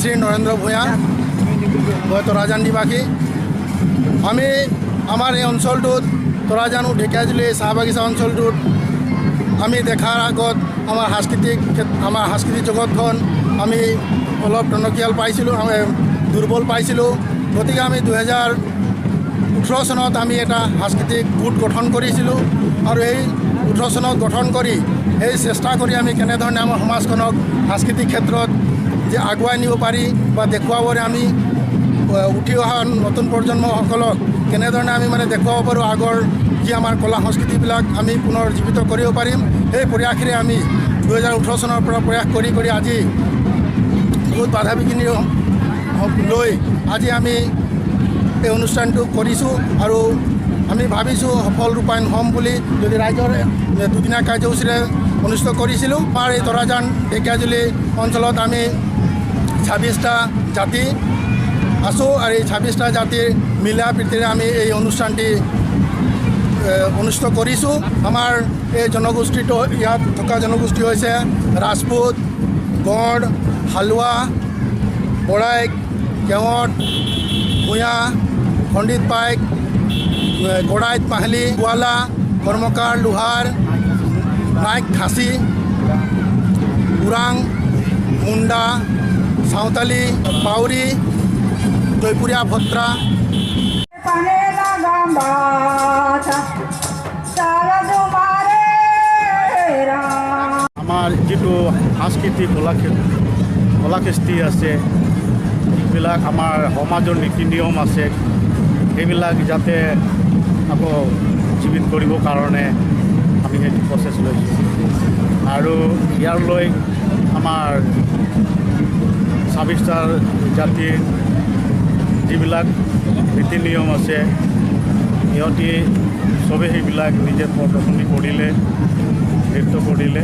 শ্ৰী নৰেন্দ্ৰ ভূঁয়া মই তৰাজান নিবাসী। আমি আমাৰ এই অঞ্চলটোত তৰাজান ঢেকিয়াজুলি চাহ বাগিচা অঞ্চলটোত আমি দেখাৰ আগত আমাৰ সাংস্কৃতিক জগতখন আমি অলপ টনকিয়াল পাইছিলোঁ, আমি দুৰ্বল পাইছিলোঁ। গতিকে আমি 2018 চনত আমি এটা সাংস্কৃতিক গোট গঠন কৰিছিলোঁ আৰু এই 18 চনত গঠন কৰি এই চেষ্টা কৰি আমি কেনেধৰণে আমাৰ সমাজখনক সাংস্কৃতিক ক্ষেত্ৰত যে আগুৱাই নিব পাৰি বা দেখুৱাবলৈ আমি উঠি অহা নতুন প্ৰজন্মসকলক কেনেধৰণে আমি দেখুৱাব পাৰোঁ আগৰ যি আমাৰ কলা সংস্কৃতিবিলাক আমি পুনৰ জীৱিত কৰিব পাৰিম। সেই প্ৰয়াসেৰে আমি 2018 চনৰ পৰা প্ৰয়াস কৰি আজি বহুত বাধা বিঘিনি লৈ আজি আমি এই অনুষ্ঠানটো কৰিছোঁ আৰু আমি ভাবিছোঁ সফল ৰূপায়ণ হ'ম বুলি। যদি ৰাইজৰ দুদিনীয়া কাৰ্যসূচীৰে অনুষ্ঠিত কৰিছিলোঁ। আমাৰ এই তৰাজান ঢেকিয়াজুলি অঞ্চলত আমি 26টা জাতি আছোঁ আৰু এই 26টা জাতিৰ মিলা প্ৰীতিৰে আমি এই অনুষ্ঠানটি অনুষ্ঠিত কৰিছোঁ। আমাৰ এই জনগোষ্ঠীটো ইয়াত থকা জনগোষ্ঠী হৈছে ৰাজপুত, গড়, হালোৱা, বৰাইক, কেৱট, ভূঞা, পণ্ডিত পাইক, গড়াইত, মাহিলি, গোৱালা, কৰ্মকাৰ, লোহাৰ, নাইক, খাচী, ওৰাং, মুণ্ডা, সাঁওতালি, পাউৰি, জয়পুৰীয়া, ভত্ৰা। আমাৰ যিটো সাংস্কৃতিক কলাকৃষ্টি আছে, যিবিলাক আমাৰ সমাজৰ নীতি নিয়ম আছে, সেইবিলাক যাতে আকৌ জীৱিত কৰিবৰ কাৰণে আমি সেইটো প্ৰচেছ লৈছোঁ। আৰু ইয়াৰলৈ আমাৰ 26টা জাতিৰ যিবিলাক নীতি নিয়ম আছে, সিহঁতি চবেই সেইবিলাক নিজে প্ৰদৰ্শনী কৰিলে, নৃত্য কৰিলে।